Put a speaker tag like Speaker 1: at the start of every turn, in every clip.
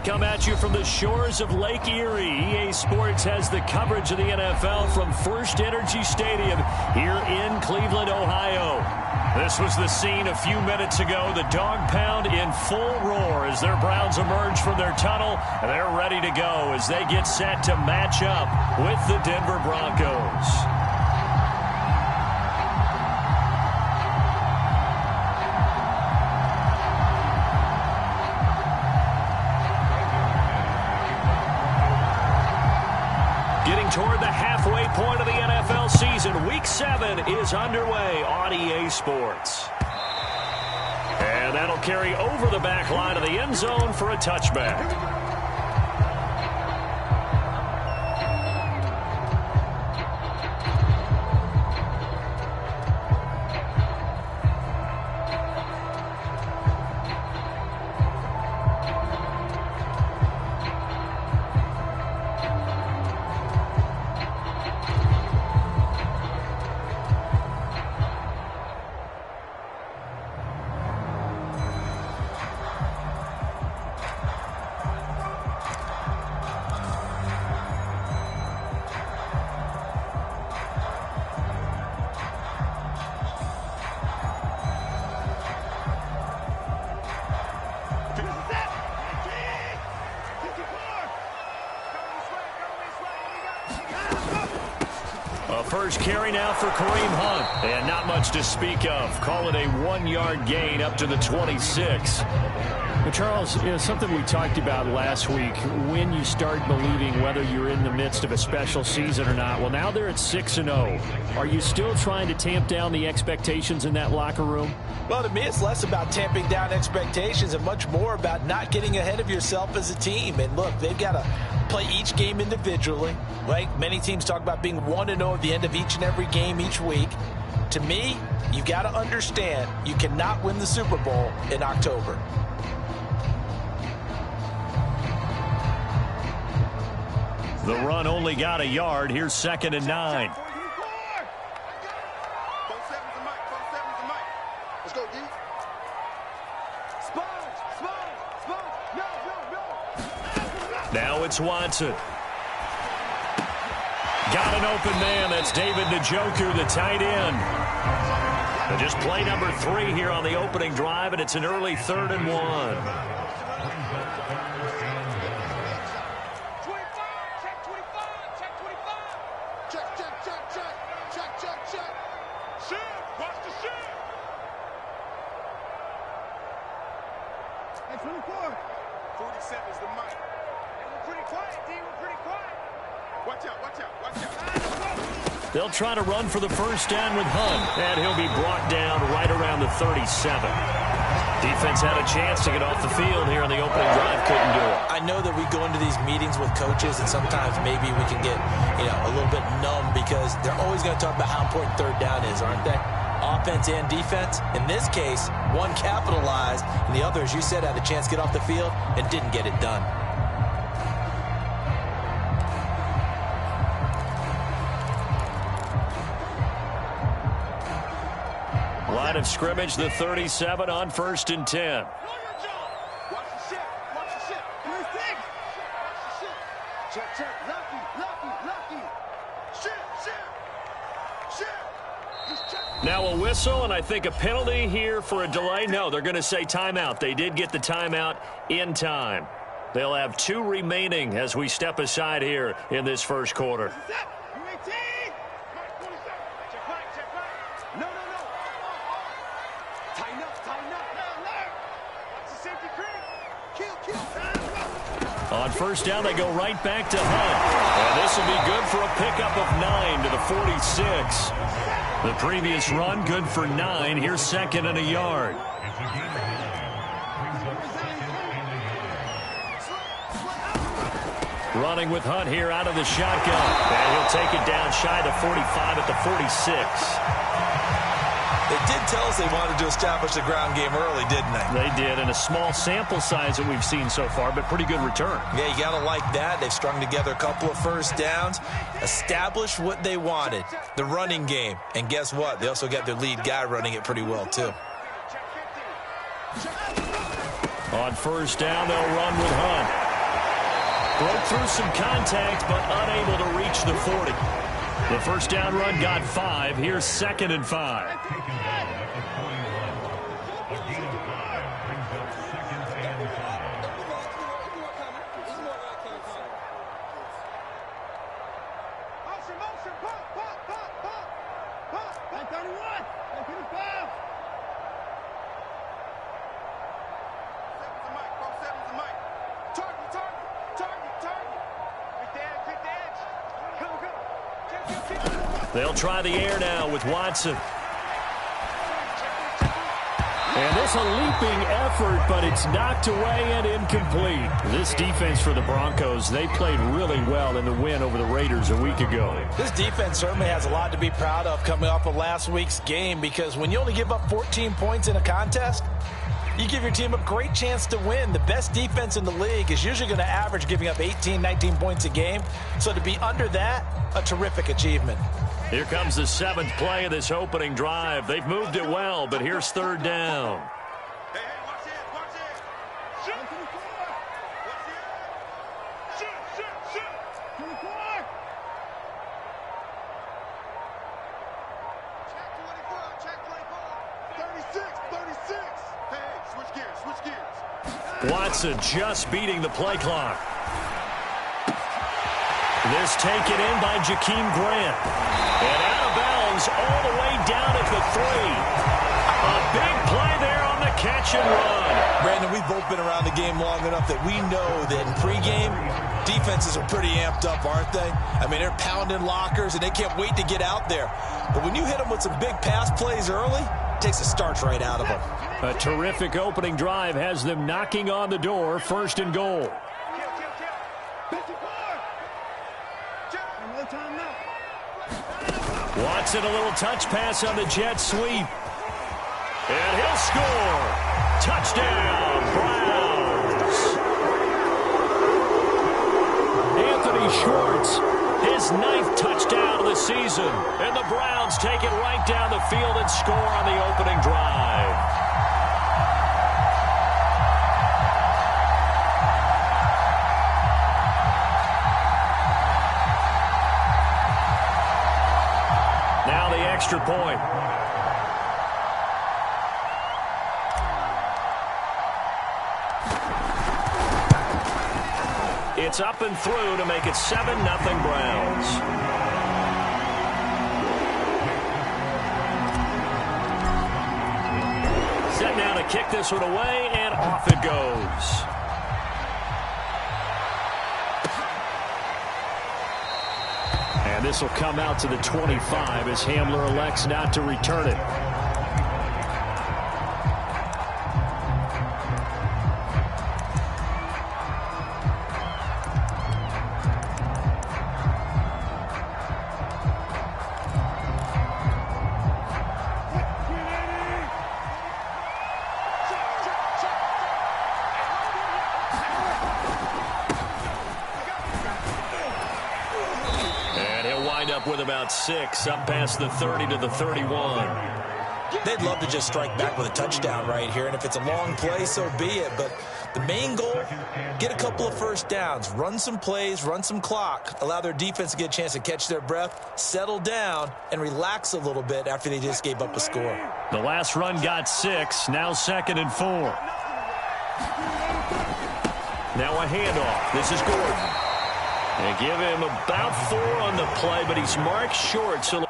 Speaker 1: come at you from the shores of Lake Erie. EA Sports has the coverage of the NFL from First Energy Stadium here in Cleveland, Ohio. This was the scene a few minutes ago. The dog pound in full roar as their Browns emerge from their tunnel. And they're ready to go as they get set to match up with the Denver Broncos. Toward the halfway point of the NFL season. Week 7 is underway on EA Sports. And that'll carry over the back line of the end zone for a touchback. First carry now for Kareem Hunt. And not much to speak of. Call it a 1-yard gain up to the 26.
Speaker 2: But Charles, something we talked about last week, when you start believing whether you're in the midst of a special season or not. Well, now they're at 6-0. Are you still trying to tamp down the expectations in that locker room?
Speaker 3: Well, to me, it's less about tamping down expectations and much more about not getting ahead of yourself as a team. And look, they've got to play each game individually. Right? Many teams talk about being 1-0 at the end of each and every game each week. To me, you've got to understand you cannot win the Super Bowl in October.
Speaker 1: The run only got a yard. Here's 2nd and 9.
Speaker 4: Let's go, D.
Speaker 1: Now it's Watson. Got an open man. That's David Njoku, the tight end. And just play number 3 here on the opening drive, and it's an early 3rd and 1. They'll try to run for the first down with Hunt, and he'll be brought down right around the 37. Defense had a chance to get off the field here on the opening drive, couldn't do it.
Speaker 3: I know that we go into these meetings with coaches, and sometimes maybe we can get, a little bit numb because they're always going to talk about how important 3rd down is, aren't they? Offense and defense. In this case, one capitalized, and the other, as you said, had a chance to get off the field and didn't get it done.
Speaker 1: Line of scrimmage, the 37 on 1st and 10. Now a whistle, and I think a penalty here for a delay. No, they're going to say timeout. They did get the timeout in time. They'll have 2 remaining as we step aside here in this first quarter. On first down, they go right back to Hunt. And this will be good for a pickup of 9 to the 46. The previous run, good for 9. Here's 2nd and a yard. Running with Hunt here out of the shotgun. And he'll take it down shy of the 45 at the 46.
Speaker 3: They did tell us they wanted to establish the ground game early, didn't they?
Speaker 1: They did, and a small sample size that we've seen so far, but pretty good return.
Speaker 3: Yeah, you got to like that. They've strung together a couple of first downs, established what they wanted, the running game. And guess what? They also got their lead guy running it pretty well, too.
Speaker 1: On first down, they'll run with Hunt. Broke through some contact, but unable to reach the 40. The first down run got 5. Here's 2nd and 5. They'll try the air now with Watson.
Speaker 2: And this a leaping effort, but it's knocked away and incomplete. This defense for the Broncos, they played really well in the win over the Raiders a week ago.
Speaker 3: This defense certainly has a lot to be proud of coming off of last week's game, because when you only give up 14 points in a contest, you give your team a great chance to win. The best defense in the league is usually going to average giving up 18, 19 points a game. So to be under that, a terrific achievement.
Speaker 1: Here comes the 7th play of this opening drive. They've moved it well, but here's 3rd down.
Speaker 4: Hey, watch it, watch it. Shoot. Watch it. Shoot. Check 24. 36. Hey, switch gears.
Speaker 1: Watson just beating the play clock. This taken in by Jakeem Grant. And out of bounds all the way down at the 3. A big play there on the catch and run.
Speaker 3: Brandon, we've both been around the game long enough that we know that in pregame, defenses are pretty amped up, aren't they? I mean, they're pounding lockers, and they can't wait to get out there. But when you hit them with some big pass plays early, it takes the starch right out of them.
Speaker 2: A terrific opening drive has them knocking on the door, 1st and goal.
Speaker 1: Watson, a little touch pass on the jet sweep. And he'll score. Touchdown, Browns.
Speaker 2: Anthony Schwartz,
Speaker 1: his 9th touchdown of the season. And the Browns take it right down the field and score on the opening drive. Now the extra point. It's up and through to make it 7-0 Browns. Set now to kick this one away, and off it goes.
Speaker 2: and this will come out to the 25 as Hamler elects not to return it.
Speaker 1: With about 6, up past the 30 to the 31.
Speaker 3: They'd love to just strike back with a touchdown right here, and if it's a long play, so be it. But the main goal, get a couple of first downs, run some plays, run some clock, allow their defense to get a chance to catch their breath, settle down, and relax a little bit after they just gave up a score.
Speaker 1: The last run got 6, now 2nd and 4. Now a handoff. This is Gordon. They give him about 4 on the play, but he's marked short. So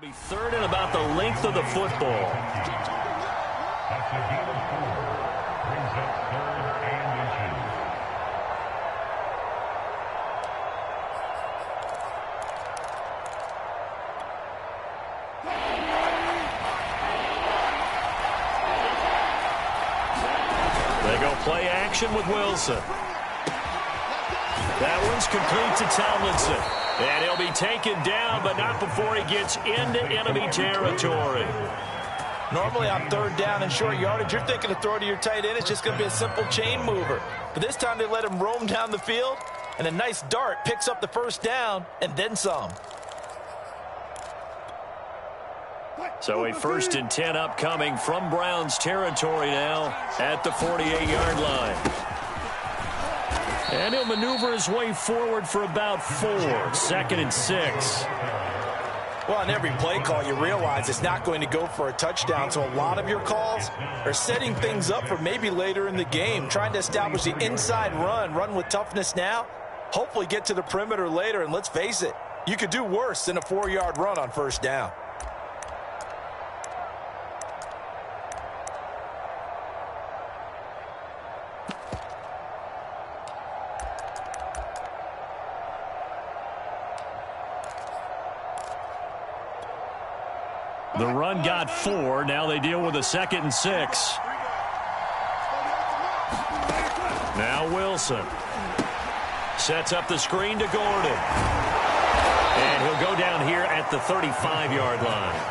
Speaker 1: be 3rd and about the length of the football. They'll play action with Wilson. That one's complete to Tomlinson. And he'll be taken down, but not before he gets into enemy territory.
Speaker 3: Normally on third down and short yardage, you're thinking to throw to your tight end. It's just going to be a simple chain mover. But this time they let him roam down the field, and a nice dart picks up the first down and then some.
Speaker 1: So a 1st and 10 upcoming from Browns territory now at the 48-yard line. And he'll maneuver his way forward for about 4. 2nd and 6.
Speaker 3: Well, on every play call, you realize it's not going to go for a touchdown. So a lot of your calls are setting things up for maybe later in the game, trying to establish the inside run with toughness now, hopefully get to the perimeter later. And let's face it, you could do worse than a 4-yard run on first down.
Speaker 1: The run got 4. Now they deal with a 2nd and 6. Now Wilson sets up the screen to Gordon. And he'll go down here at the 35-yard line.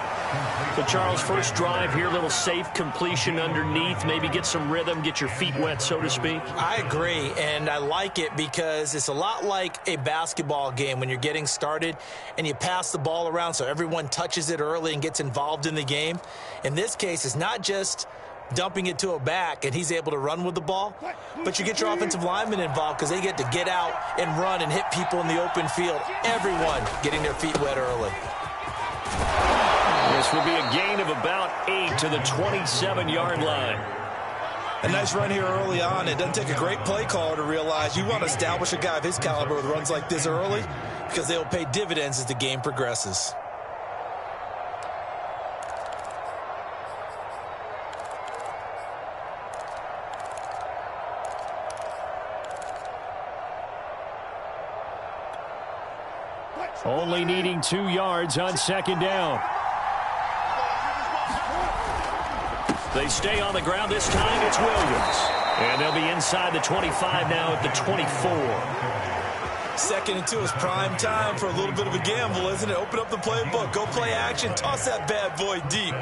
Speaker 1: So, Charles, first drive here, little safe completion underneath, maybe get some rhythm, get your feet wet, so to speak.
Speaker 3: I agree, and I like it because it's a lot like a basketball game when you're getting started and you pass the ball around so everyone touches it early and gets involved in the game. In this case, it's not just dumping it to a back and he's able to run with the ball, but you get your offensive linemen involved because they get to get out and run and hit people in the open field. Everyone getting their feet wet early.
Speaker 1: This will be a gain of about 8 to the 27-yard line.
Speaker 3: A nice run here early on. It doesn't take a great play caller to realize you want to establish a guy of his caliber with runs like this early because they'll pay dividends as the game progresses.
Speaker 2: Only needing 2 yards on 2nd down.
Speaker 1: They stay on the ground. This time it's Williams. And they'll be inside the 25 now at the 24.
Speaker 3: 2nd and 2 is prime time for a little bit of a gamble, isn't it? Open up the playbook. Go play action. Toss that bad boy deep.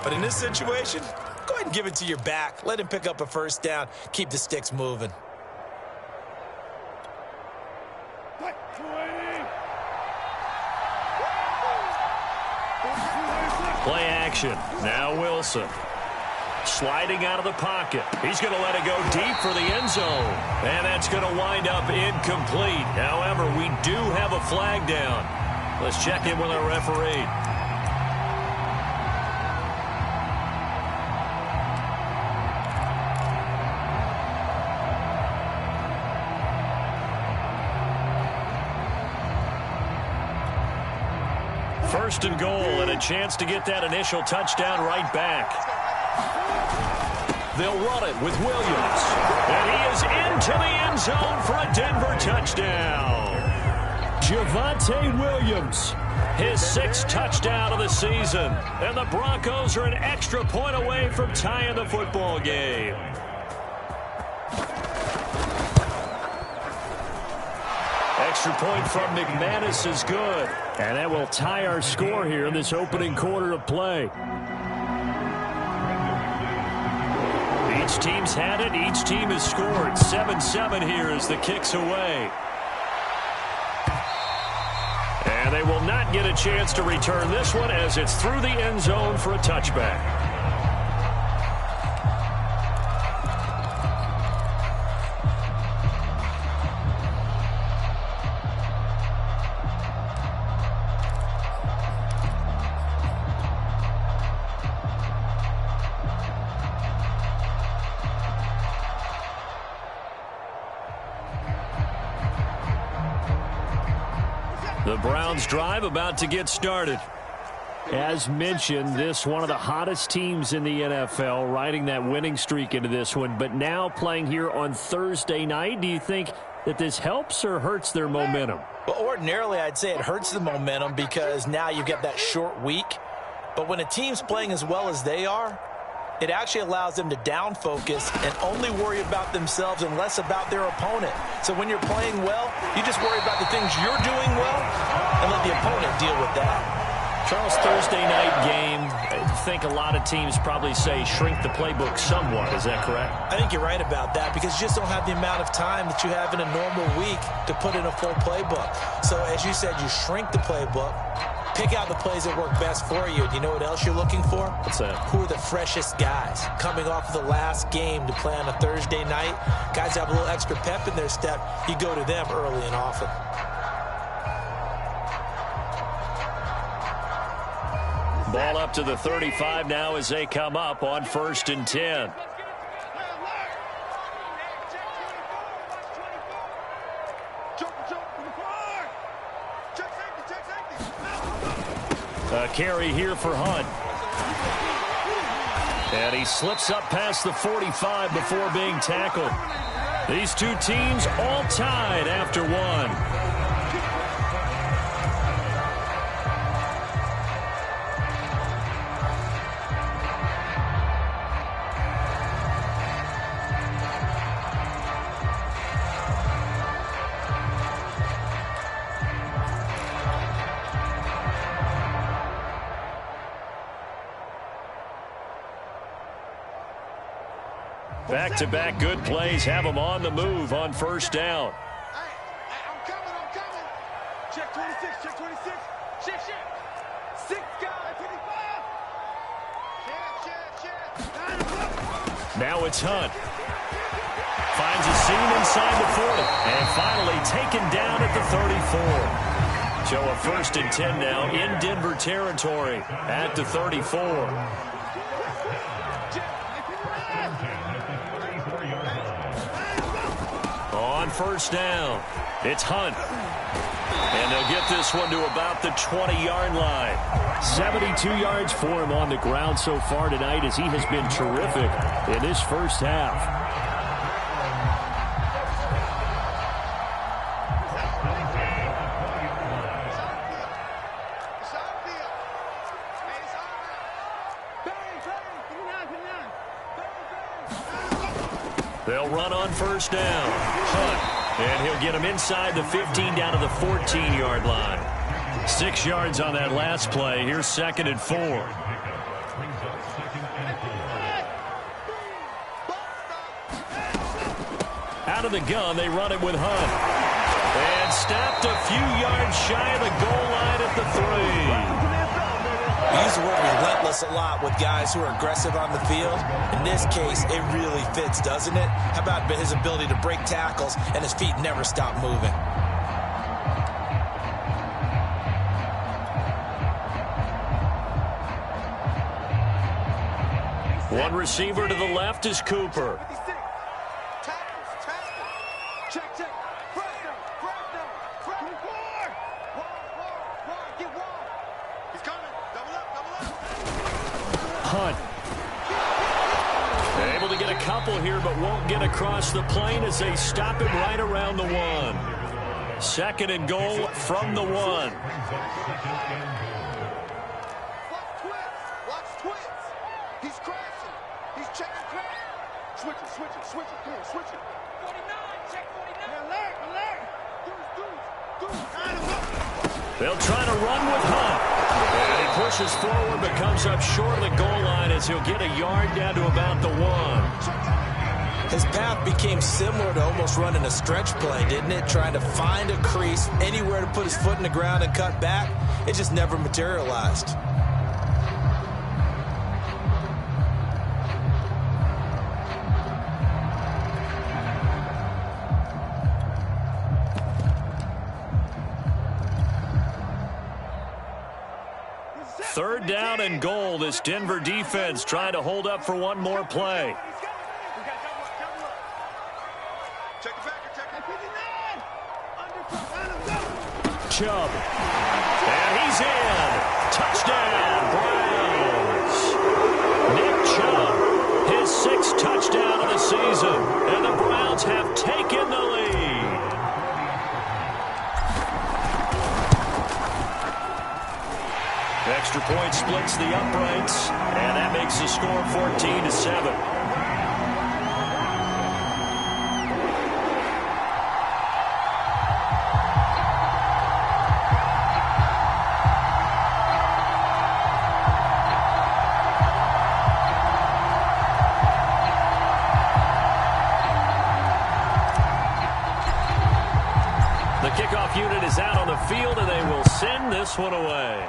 Speaker 3: But in this situation, go ahead and give it to your back. Let him pick up a first down. Keep the sticks moving.
Speaker 1: Play action. Now Wilson. Sliding out of the pocket. He's going to let it go deep for the end zone. And that's going to wind up incomplete. However, we do have a flag down. Let's check in with our referee. First and goal and a chance to get that initial touchdown right back. They'll run it with Williams. And he is into the end zone for a Denver touchdown.
Speaker 2: Javonte Williams.
Speaker 1: His 6th touchdown of the season. And the Broncos are an extra point away from tying the football game. Extra point from McManus is good.
Speaker 2: And that will tie our score here in this opening quarter of play.
Speaker 1: Each team's had it. Each team has scored. 7-7 here as the kick's away. And they will not get a chance to return this one as it's through the end zone for a touchback. The Browns drive about to get started.
Speaker 2: As mentioned, this one of the hottest teams in the NFL, riding that winning streak into this one, but now playing here on Thursday night. Do you think that this helps or hurts their momentum?
Speaker 3: Well, ordinarily, I'd say it hurts the momentum because now you get that short week. But when a team's playing as well as they are, It actually allows them to down focus and only worry about themselves and less about their opponent. So when you're playing well, you just worry about the things you're doing well and let the opponent deal with that.
Speaker 2: Charles, Thursday night game, I think a lot of teams probably say shrink the playbook somewhat. Is that correct?
Speaker 3: I think you're right about that because you just don't have the amount of time that you have in a normal week to put in a full playbook. So as you said, you shrink the playbook, pick out the plays that work best for you. Do you know what else you're looking for?
Speaker 2: What's that?
Speaker 3: Who are the freshest guys coming off of the last game to play on a Thursday night? Guys have a little extra pep in their step. You go to them early and often.
Speaker 2: Ball up to the 35 now as they come up on 1st and 10. A carry here for Hunt. And he slips up past the 45 before being tackled. These two teams all tied after one. Back-to-back good plays have them on the move on 1st down.
Speaker 4: I'm coming. Check 26, check 26. Check. 6 guys, 25. Check.
Speaker 2: Now it's Hunt. Finds a seam inside the 40. And finally taken down at the 34. So a 1st and 10 now in Denver territory at the 34. On 1st down, it's Hunt. And they'll get this one to about the 20-yard line. 72 yards for him on the ground so far tonight as he has been terrific in this first half. They'll run on 1st down. Hunt. And he'll get him inside the 15 down to the 14-yard line. 6 yards on that last play. Here's 2nd and 4. Out of the gun, they run it with Hunt. And stopped a few yards shy of the goal line at the 3.
Speaker 3: We use the word relentless a lot with guys who are aggressive on the field. In this case, it really fits, doesn't it? How about his ability to break tackles and his feet never stop moving?
Speaker 2: One receiver to the left is Cooper. Hunt. Able to get a couple here, but won't get across the plane as they stop him right around the 1. 2nd and goal from the 1.
Speaker 4: Watch twins. He's crashing. He's checking crash. Switch it. Come on, switch it. 49, check 49. Alert.
Speaker 2: They'll try to run with Hunt. And he pushes forward but comes up short of the goal line as he'll get a yard down to about the 1.
Speaker 3: His path became similar to almost running a stretch play, didn't it? Trying to find a crease, anywhere to put his foot in the ground and cut back. It just never materialized.
Speaker 2: Third down and goal. This Denver defense trying to hold up for one more play. Chubb. And he's in. Touchdown, Browns. Nick Chubb, his 6th touchdown of the season. And the Browns have taken the lead. Extra point splits
Speaker 1: hits the uprights, and that makes the score 14-7. Kickoff unit is out on the field, and they will send this one away.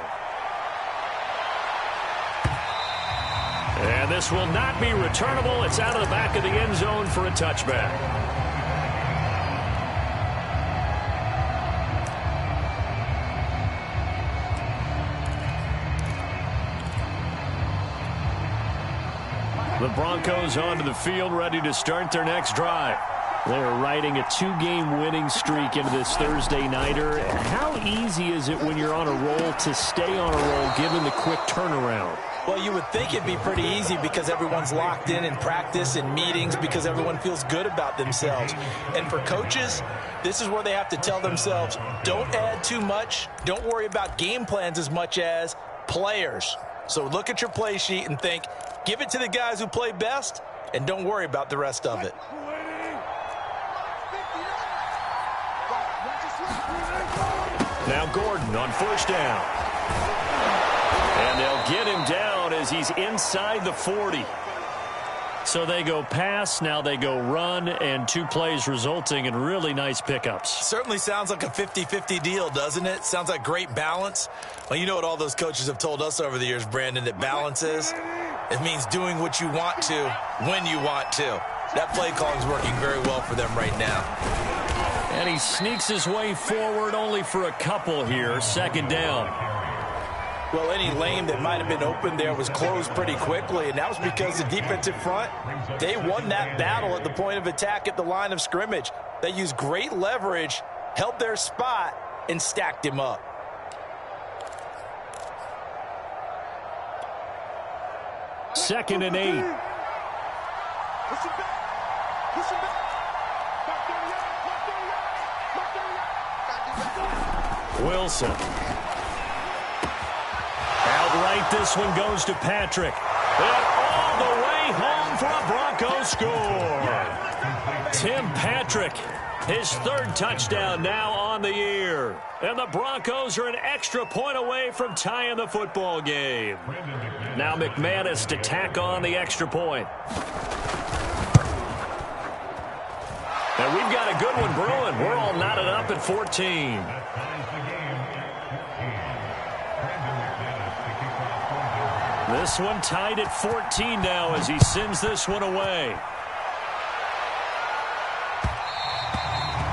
Speaker 1: And this will not be returnable. It's out of the back of the end zone for a touchback. The Broncos onto the field, ready to start their next drive. They're riding a 2-game winning streak into this Thursday nighter. How easy is it when you're on a roll to stay on a roll given the quick turnaround?
Speaker 3: Well, you would think it'd be pretty easy because everyone's locked in practice and meetings because everyone feels good about themselves. And for coaches, this is where they have to tell themselves, don't add too much. Don't worry about game plans as much as players. So look at your play sheet and think, give it to the guys who play best and don't worry about the rest of it.
Speaker 1: Now Gordon on first down. And they'll get him down as he's inside the 40. So they go pass, now they go run, and 2 plays resulting in really nice pickups.
Speaker 3: Certainly sounds like a 50-50 deal, doesn't it? Sounds like great balance. Well, you know what all those coaches have told us over the years, Brandon, that balance is? It means doing what you want to when you want to. That play calling is working very well for them right now.
Speaker 1: And he sneaks his way forward only for a couple here. Second down.
Speaker 3: Well, any lane that might have been open there was closed pretty quickly, and that was because the defensive front, they won that battle at the point of attack at the line of scrimmage. They used great leverage, held their spot, and stacked him up.
Speaker 1: Second and 8.
Speaker 4: Push him back. Push him back.
Speaker 1: Wilson. Outright, this one goes to Patrick. And all the way home for a Broncos score. Tim Patrick, his 3rd touchdown now on the year. And the Broncos are an extra point away from tying the football game. Now McManus to tack on the extra point. And we've got a good one brewing. We're all knotted up at 14. This one tied at 14 now as he sends this one away.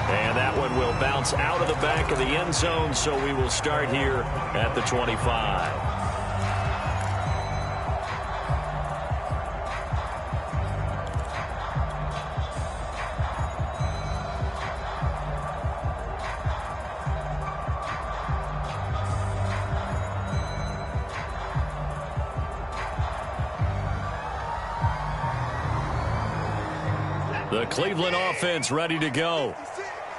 Speaker 1: And that one will bounce out of the back of the end zone, so we will start here at the 25. The Cleveland offense ready to go.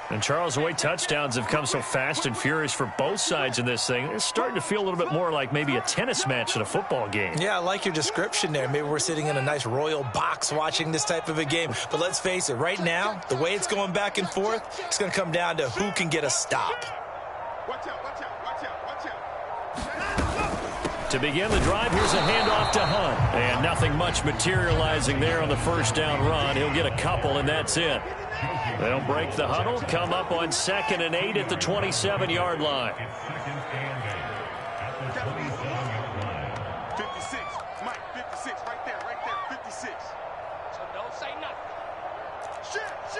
Speaker 1: And Charles, the way touchdowns have come so fast and furious for both sides in this thing, it's starting to feel a little bit more like maybe a tennis match at a football game.
Speaker 3: Yeah, I like your description there. Maybe we're sitting in a nice royal box watching this type of a game. But let's face it, right now, the way it's going back and forth, it's going to come down to who can get a stop.
Speaker 4: Watch out, watch out, watch out, watch out.
Speaker 1: To begin the drive, here's a handoff to Hunt. And nothing much materializing there on the first down run. He'll get a couple, and that's it. They'll break the huddle, come up on 2nd and 8 at the 27-yard line.
Speaker 4: 56, Mike, 56, right there, 56.
Speaker 5: So don't say nothing.
Speaker 4: Shift.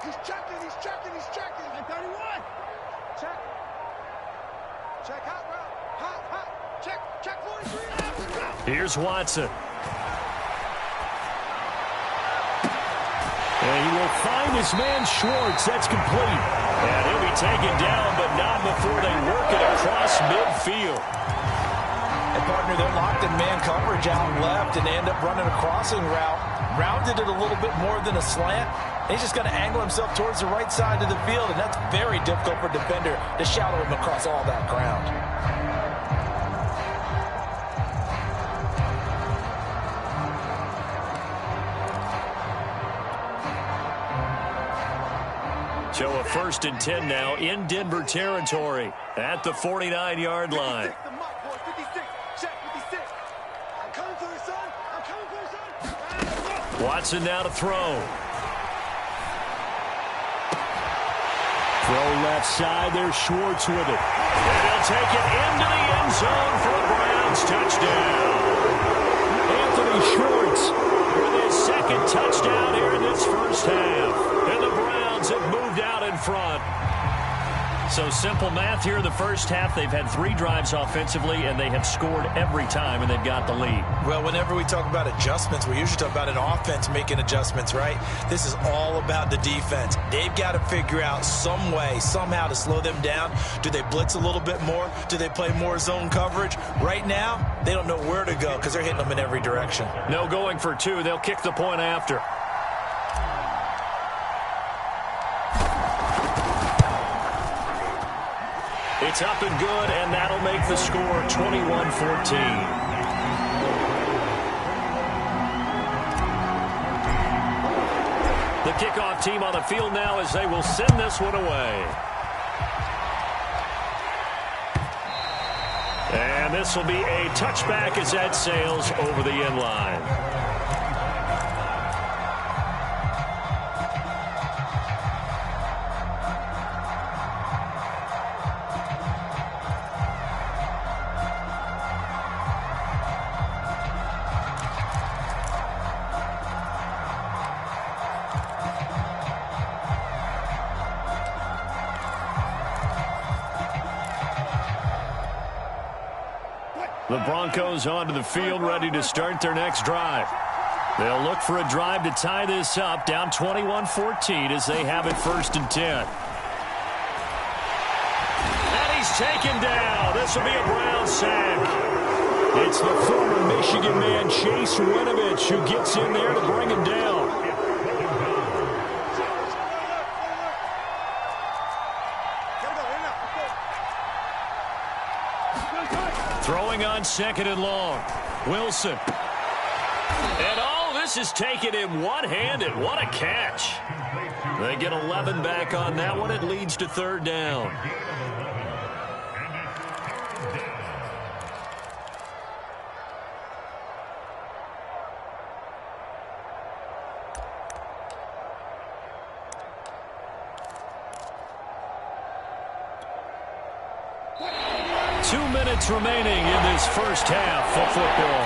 Speaker 4: He's checking. And 31. Check hot route. Hot. Check 43.
Speaker 1: Here's Watson. And he will find his man Schwartz. That's complete. And he'll be taken down, but not before they work it across midfield.
Speaker 3: And, partner, they're locked in man coverage out left, and they end up running a crossing route. Rounded it a little bit more than a slant. He's just going to angle himself towards the right side of the field, and that's very difficult for a defender to shadow him across all that ground.
Speaker 1: So a 1st and 10 now in Denver territory at the 49-yard line. Watson now to throw.
Speaker 2: Throw left side. There's Schwartz with it.
Speaker 1: And he'll take it into the end zone for a Browns touchdown.
Speaker 2: Anthony Schwartz
Speaker 1: with his 2nd touchdown here in this first half. And the Browns have moved out in front. So simple math here in the first half. They've had 3 drives offensively, and they have scored every time, and they've got the lead.
Speaker 3: Well, whenever we talk about adjustments, we usually talk about an offense making adjustments, right? This is all about the defense. They've got to figure out some way, somehow to slow them down. Do they blitz a little bit more? Do they play more zone coverage? Right now, they don't know where to go because they're hitting them in every direction.
Speaker 1: No going for 2. They'll kick the point after. It's up and good, and that'll make the score 21-14. The kickoff team on the field now as they will send this one away. And this will be a touchback as that sails over the end line. The Broncos onto the field, ready to start their next drive. They'll look for a drive to tie this up, down 21-14 as they have it 1st and 10. And he's taken down. This will be a Brown sack.
Speaker 2: It's the former Michigan man, Chase Winovich, who gets in there to bring him down.
Speaker 1: Throwing on 2nd and long. Wilson. And all this is taken in one-handed. What a catch. They get 11 back on that one. It leads to 3rd down. Remaining in this first half of football.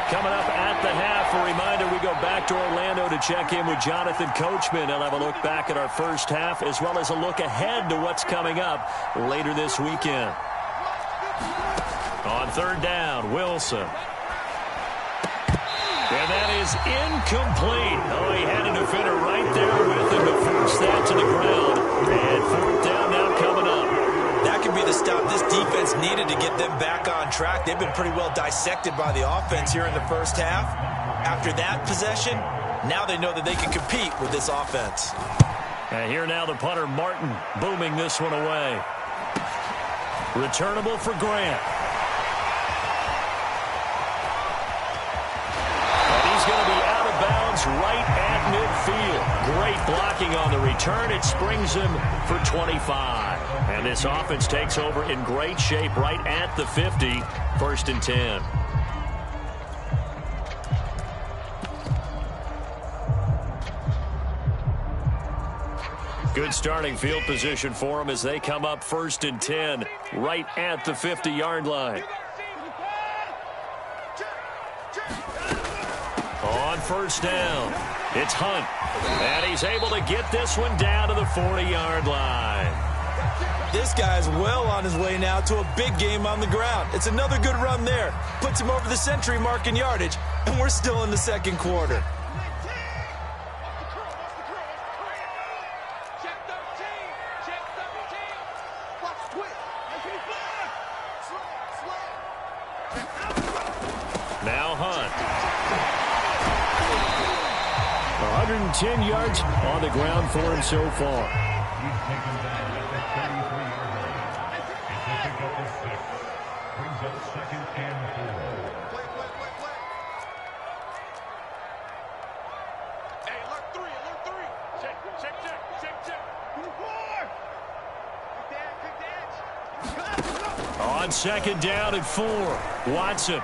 Speaker 1: Coming up at the half, a reminder, we go back to Orlando to check in with Jonathan Coachman. He'll have a look back at our first half as well as a look ahead to what's coming up later this weekend. On 3rd down, Wilson. And that is incomplete. Oh, he had a defender right there with him to force that to the ground. And 4th down now coming up.
Speaker 3: That could be the stop this defense needed to get them back on track. They've been pretty well dissected by the offense here in the first half. After that possession, now they know that they can compete with this offense.
Speaker 1: And here now the punter, Martin, booming this one away. Returnable for Grant. Right at midfield. Great blocking on the return. It springs him for 25. And this offense takes over in great shape right at the 50. 1st and 10. Good starting field position for them as they come up 1st and 10 right at the 50-yard line. On 1st down, it's Hunt. And he's able to get this one down to the 40-yard line.
Speaker 3: This guy's well on his way now to a big game on the ground. It's another good run there. Puts him over the century mark in yardage, and we're still in the 2nd quarter.
Speaker 1: Now Hunt.
Speaker 2: 110 yards on the ground for him so far.
Speaker 6: Brings up 2nd and 4.
Speaker 4: Play. Hey, alert 3. Check.
Speaker 1: On 2nd down and 4, Watson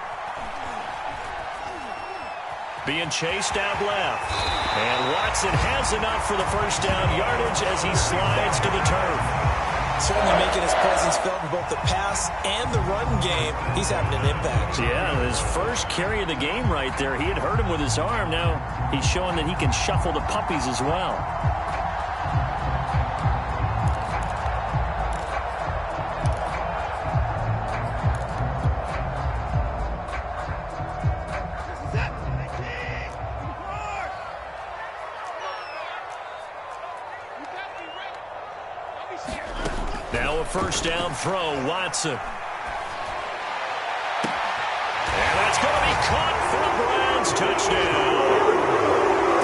Speaker 1: being chased out left. And Watson has enough for the first down yardage as he slides to the turf.
Speaker 3: Certainly making his presence felt in both the pass and the run game. He's having an impact.
Speaker 1: Yeah, his first carry of the game right there. He had hurt him with his arm. Now he's showing that he can shuffle the puppies as well. Now a first down throw, Watson. And that's going to be caught for the Browns. Touchdown.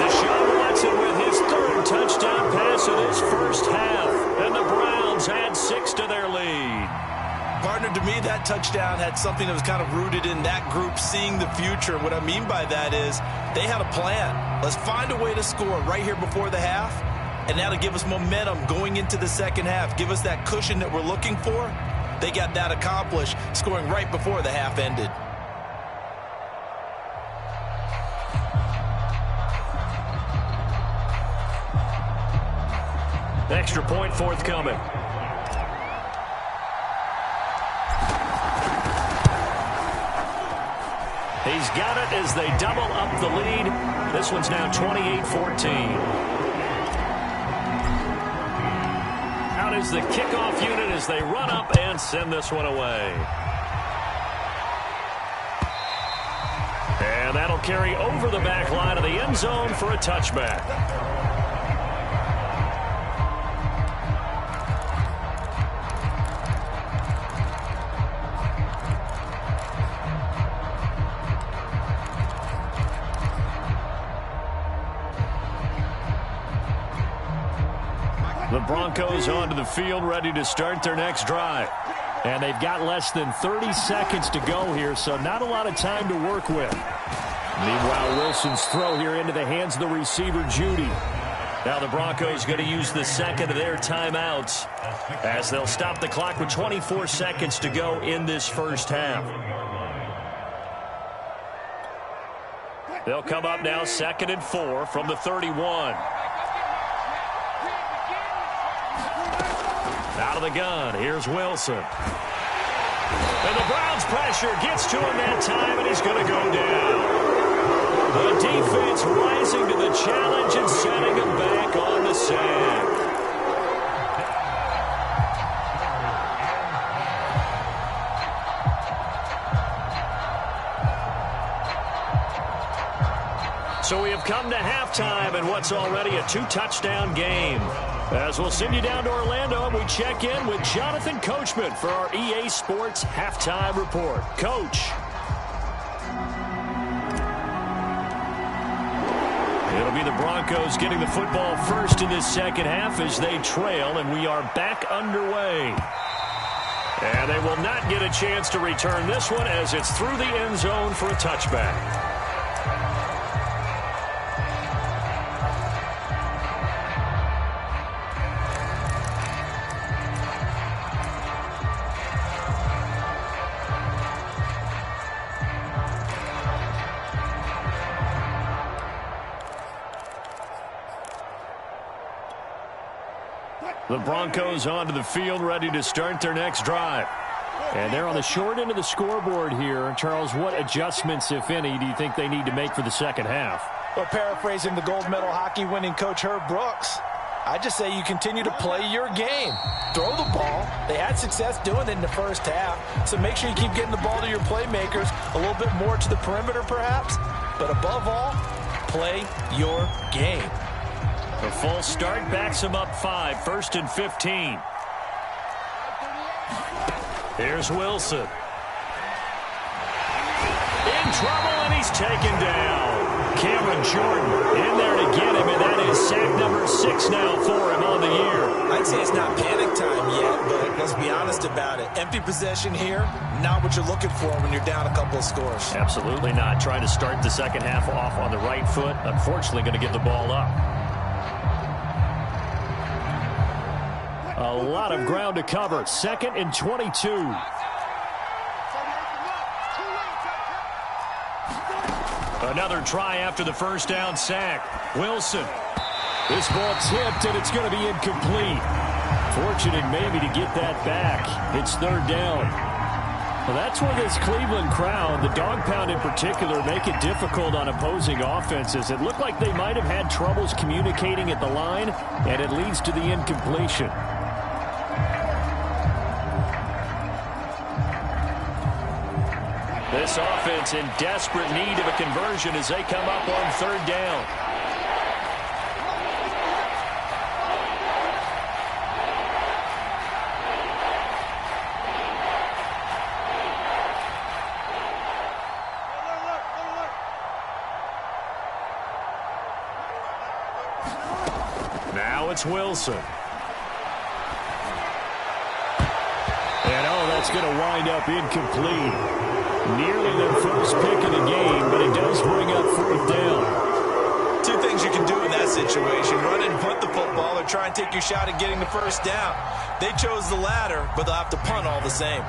Speaker 1: Deshaun Watson with his 3rd touchdown pass of this first half. And the Browns add 6 to their lead.
Speaker 3: Partner, to me, that touchdown had something that was kind of rooted in that group seeing the future. What I mean by that is they had a plan. Let's find a way to score right here before the half. And that'll give us momentum going into the second half. Give us that cushion that we're looking for. They got that accomplished, scoring right before the half ended.
Speaker 1: Extra point forthcoming. He's got it as they double up the lead. This one's now 28-14. Out is the kickoff unit as they run up and send this one away. And that'll carry over the back line of the end zone for a touchback. The Broncos onto the field, ready to start their next drive.
Speaker 2: And they've got less than 30 seconds to go here, so not a lot of time to work with. Meanwhile, Wilson's throw here into the hands of the receiver, Judy.
Speaker 1: Now the Broncos going to use the second of their timeouts as they'll stop the clock with 24 seconds to go in this first half. They'll come up now 2nd and 4 from the 31. Out of the gun, here's Wilson. And the Browns pressure gets to him that time, and he's going to go down. The defense rising to the challenge and setting him back on the sack. So we have come to halftime in what's already a 2-touchdown game. As we'll send you down to Orlando, and we check in with Jonathan Coachman for our EA Sports Halftime Report. Coach. It'll be the Broncos getting the football first in this second half as they trail, and we are back underway. And they will not get a chance to return this one as it's through the end zone for a touchback. The Broncos onto the field, ready to start their next drive.
Speaker 2: And they're on the short end of the scoreboard here. Charles, what adjustments, if any, do you think they need to make for the second half?
Speaker 3: Well, paraphrasing the gold medal hockey winning coach Herb Brooks, I just say you continue to play your game. Throw the ball. They had success doing it in the first half, so make sure you keep getting the ball to your playmakers, a little bit more to the perimeter perhaps, but above all, play your game.
Speaker 1: The full start backs him up 5, 1st and 15. Here's Wilson. In trouble, and he's taken down. Cameron Jordan in there to get him, and that is sack number 6 now for him on the year.
Speaker 3: I'd say it's not panic time yet, but let's be honest, if about it. Empty possession here, not what you're looking for when you're down a couple of scores.
Speaker 2: Absolutely not. Trying to start the second half off on the right foot. Unfortunately, going to give the ball up. A lot of ground to cover. 2nd and 22. Another try after the first down sack. Wilson. This ball tipped, and it's going to be incomplete. Fortunate maybe to get that back. It's 3rd down. Well, that's where this Cleveland crowd, the dog pound in particular, make it difficult on opposing offenses. It looked like they might have had troubles communicating at the line, and it leads to the incompletion. This offense in desperate need of a conversion as they come up on 3rd down. Now it's Wilson. And that's going to wind up incomplete. Nearly their first pick of the game, but it does bring up 4th down.
Speaker 3: Two things you can do in that situation: run and punt the football, or try and take your shot at getting the first down. They chose the latter, but they'll have to punt all the same.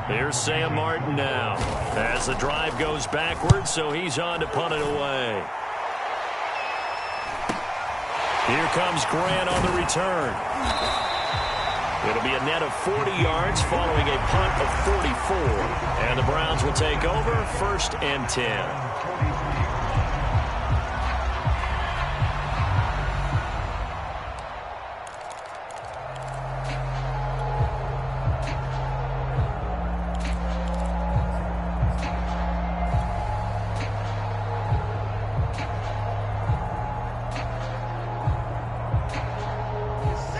Speaker 2: Here's Sam Martin now as the drive goes backwards, so he's on to punt it away. Here comes Grant on the return. It'll be a net of 40 yards following a punt of 44. And the Browns will take over 1st and 10.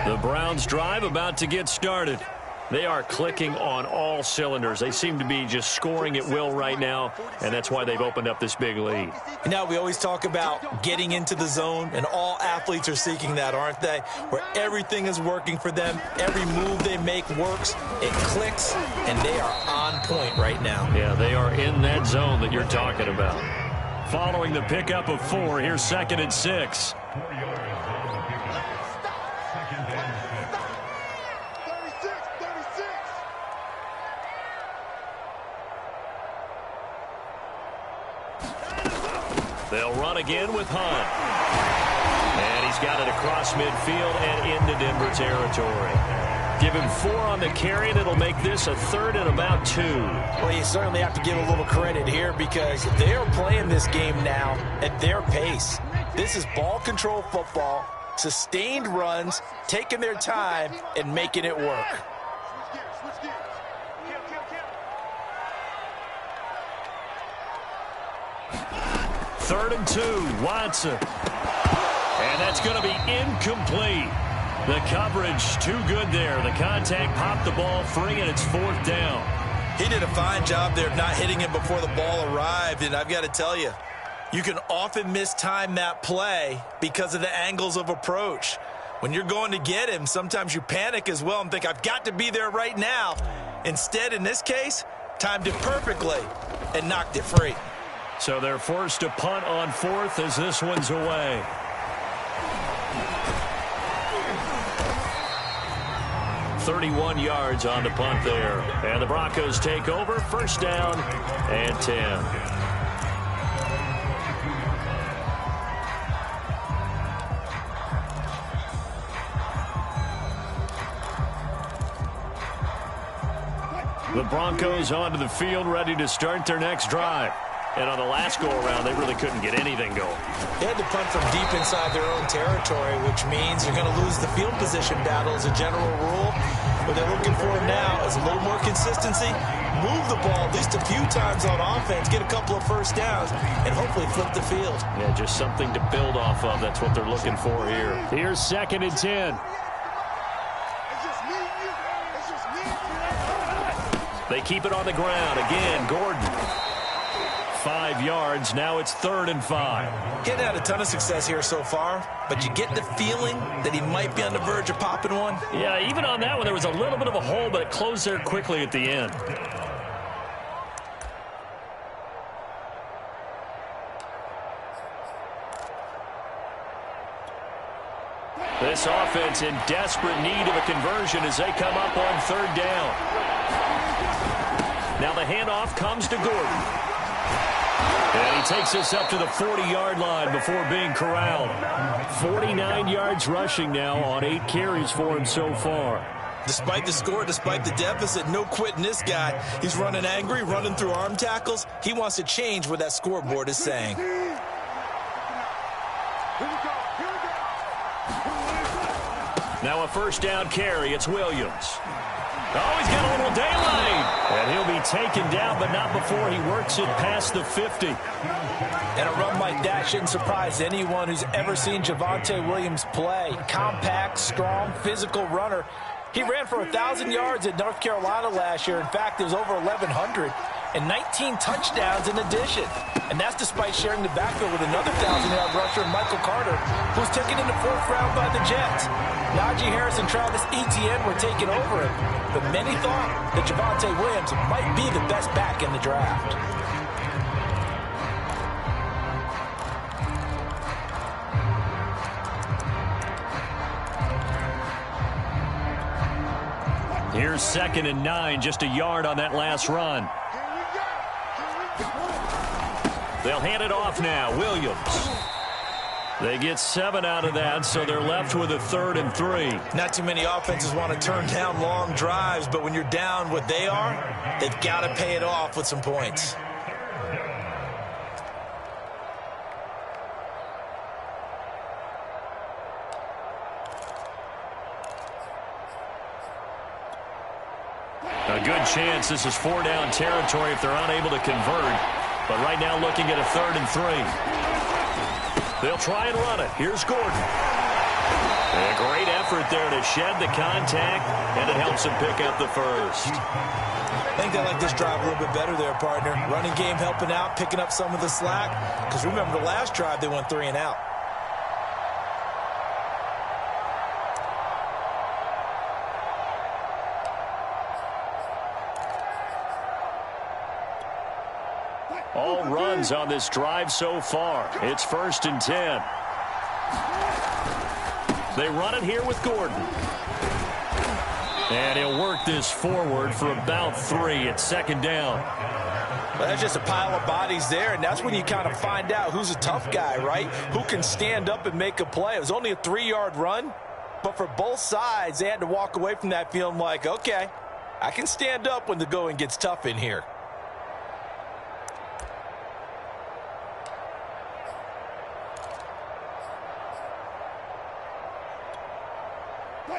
Speaker 2: The Browns drive about to get started. They are clicking on all cylinders. They seem to be just scoring at will right now, and that's why they've opened up this big lead.
Speaker 3: You know, we always talk about getting into the zone, and all athletes are seeking that, aren't they? Where everything is working for them, every move they make works, it clicks, and they are on point right now.
Speaker 2: Yeah, they are in that zone that you're talking about. Following the pickup of 4, here's 2nd and 6. They'll run again with Hunt. And he's got it across midfield and into Denver territory. Give him 4 on the carry, and it'll make this a 3rd and about 2.
Speaker 3: Well, you certainly have to give a little credit here because they're playing this game now at their pace. This is ball control football, sustained runs, taking their time, and making it work.
Speaker 2: 3rd and 2, Watson. And that's going to be incomplete. The coverage too good there. The contact popped the ball free, and it's 4th down.
Speaker 3: He did a fine job there of not hitting it before the ball arrived, and I've got to tell you, you can often mistime that play because of the angles of approach. When you're going to get him, sometimes you panic as well and think, I've got to be there right now. Instead, in this case, timed it perfectly and knocked it free.
Speaker 2: So they're forced to punt on 4th as this one's away. .31 yards on the punt there. And the Broncos take over 1st down and 10. The Broncos onto the field, ready to start their next drive. And on the last go-around, they really couldn't get anything going.
Speaker 3: They had to punt from deep inside their own territory, which means you're going to lose the field position battle as a general rule. What they're looking for now is a little more consistency, move the ball at least a few times on offense, get a couple of first downs, and hopefully flip the field.
Speaker 2: Yeah, just something to build off of. That's what they're looking for here. Here's 2nd and 10. They keep it on the ground. Again, Gordon. 5 yards. Now it's 3rd and 5.
Speaker 3: He hadn't had a ton of success here so far, but you get the feeling that he might be on the verge of popping one.
Speaker 2: Yeah, even on that one, there was a little bit of a hole, but it closed there quickly at the end. This offense in desperate need of a conversion as they come up on 3rd down. Now the handoff comes to Gordon. And he takes us up to the 40-yard line before being corralled. 49 yards rushing now on 8 carries for him so far.
Speaker 3: Despite the score, despite the deficit, no quitting this guy. He's running angry, running through arm tackles. He wants to change what that scoreboard is saying.
Speaker 2: Now a 1st down carry. It's Williams. Oh, he's got a little daylight. And he'll be taken down, but not before he works it past the 50.
Speaker 3: And a run like that shouldn't surprise anyone who's ever seen Javonte Williams play. Compact, strong, physical runner. He ran for 1,000 yards at North Carolina last year. In fact, it was over 1,100 and 19 touchdowns in addition. And that's despite sharing the backfield with another 1,000-yard rusher, Michael Carter, who's taken in the 4th round by the Jets. Najee Harris and Travis Etienne were taking over him, but many thought that Javonte Williams might be the best back in the draft.
Speaker 2: Here's 2nd and 9, just a yard on that last run. They'll hand it off now. Williams. They get 7 out of that, so they're left with a 3rd and 3.
Speaker 3: Not too many offenses want to turn down long drives, but when you're down what they are, they've got to pay it off with some points.
Speaker 2: A good chance this is 4-down territory if they're unable to convert. But right now looking at a 3rd and 3. They'll try and run it. Here's Gordon. A great effort there to shed the contact, and it helps him pick up the 1st.
Speaker 3: I think they like this drive a little bit better there, partner. Running game helping out, picking up some of the slack. Because remember the last drive, they went 3 and out.
Speaker 2: All runs on this drive so far. It's 1st and 10. They run it here with Gordon. And he'll work this forward for about 3 at 2nd down.
Speaker 3: Well, that's just a pile of bodies there, and that's when you kind of find out who's a tough guy, right? Who can stand up and make a play. It was only a 3-yard run, but for both sides, they had to walk away from that feeling like, okay, I can stand up when the going gets tough in here.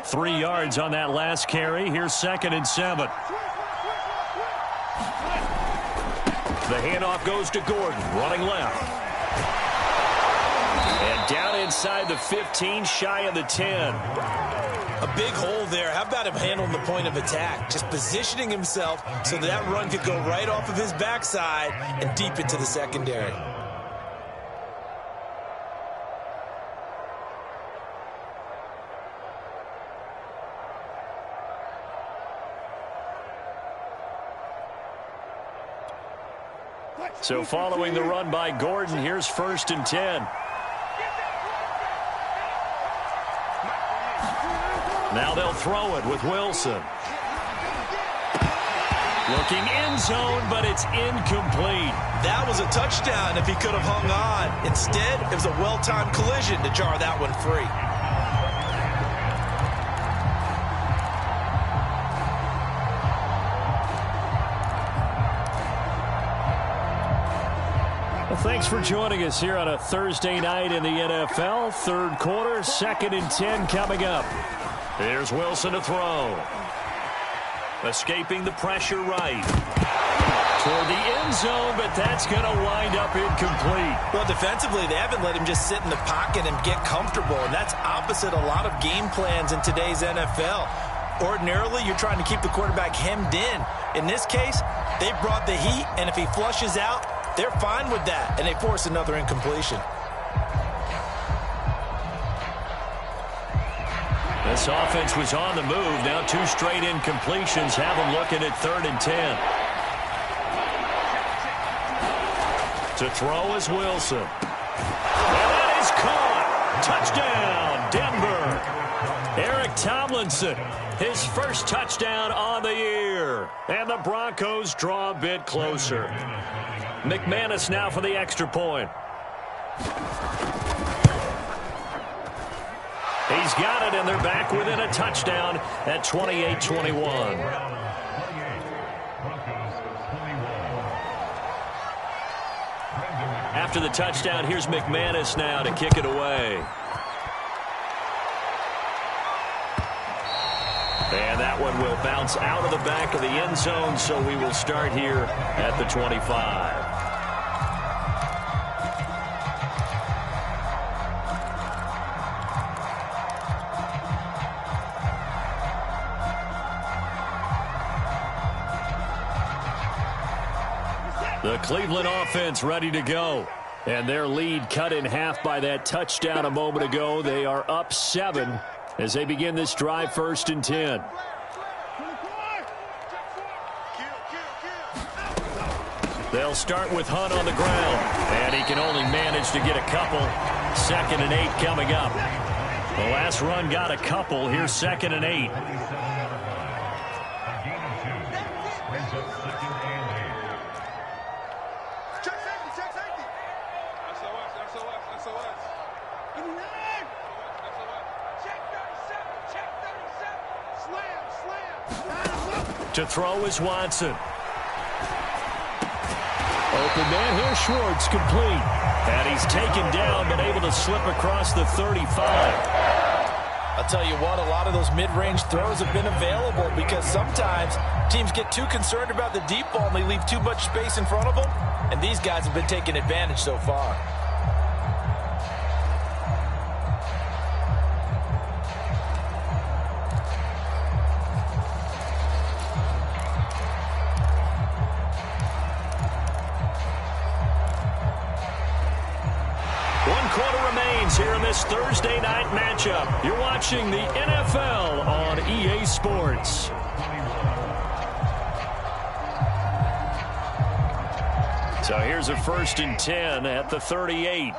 Speaker 2: 3 yards on that last carry. Here's 2nd and 7. The handoff goes to Gordon, running left. And down inside the 15, shy of the 10.
Speaker 3: A big hole there. How about him handling the point of attack? Just positioning himself so that run could go right off of his backside and deep into the secondary.
Speaker 2: So following the run by Gordon, here's 1st and 10. Now they'll throw it with Wilson. Looking end zone, but it's incomplete.
Speaker 3: That was a touchdown if he could have hung on. Instead, it was a well-timed collision to jar that one free.
Speaker 2: Thanks for joining us here on a Thursday night in the NFL. 3rd quarter, 2nd and 10 coming up. Here's Wilson to throw. Escaping the pressure right. Toward the end zone, but that's going to wind up incomplete.
Speaker 3: Well, defensively, they haven't let him just sit in the pocket and get comfortable, and that's opposite a lot of game plans in today's NFL. Ordinarily, you're trying to keep the quarterback hemmed in. In this case, they brought the heat, and if he flushes out, they're fine with that, and they force another incompletion.
Speaker 1: This offense was on the move. Now 2 straight incompletions have them looking at 3rd and 10. To throw is Wilson. And that is caught. Touchdown, Denver. Eric Tomlinson, his first touchdown on the year. And the Broncos draw a bit closer. McManus now for the extra point. He's got it, and they're back within a touchdown at 28-21. After the touchdown, here's McManus now to kick it away. And that one will bounce out of the back of the end zone, so we will start here at the 25. The Cleveland offense ready to go. And their lead cut in half by that touchdown a moment ago. They are up 7 as they begin this drive, 1st and 10. They'll start with Hunt on the ground. And he can only manage to get a couple. 2nd and 8 coming up. The last run got a couple. Here's 2nd and 8. To throw is Watson. Open man here, Schwartz, complete. And he's taken down, but able to slip across the 35.
Speaker 3: I'll tell you what, a lot of those mid-range throws have been available because sometimes teams get too concerned about the deep ball and they leave too much space in front of them. And these guys have been taking advantage so far.
Speaker 1: Here in this Thursday night matchup. You're watching the NFL on EA Sports. So here's a 1st and 10 at the 38.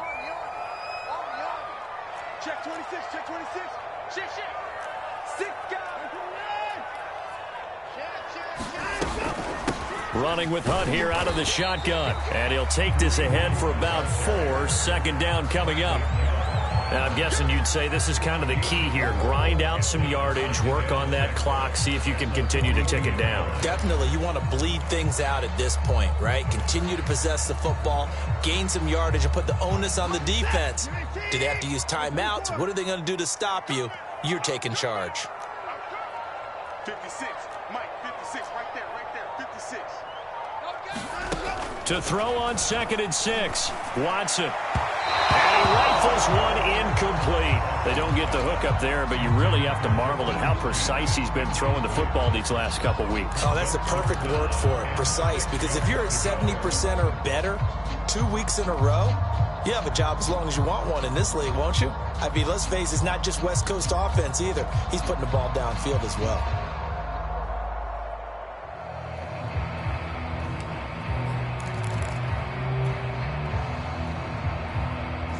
Speaker 4: Check 26, check 26. Check. 6 guys.
Speaker 1: Running with Hunt here out of the shotgun. And he'll take this ahead for about 4. 2nd down coming up. Now, I'm guessing you'd say this is kind of the key here. Grind out some yardage, work on that clock, see if you can continue to tick it down.
Speaker 3: Definitely. You want to bleed things out at this point, right? Continue to possess the football, gain some yardage, and put the onus on the defense. Do they have to use timeouts? What are they going to do to stop you? You're taking charge.
Speaker 4: 56. Mike, 56. Right there. 56.
Speaker 1: To throw on 2nd and 6. Watson. And he rifles one incomplete. They don't get the hook up there, but you really have to marvel at how precise he's been throwing the football these last couple weeks.
Speaker 3: Oh, that's the perfect word for it, precise, because if you're at 70% or better 2 weeks in a row, you have a job as long as you want one in this league, won't you? I mean, let's face it, it's not just West Coast offense either. He's putting the ball downfield as well.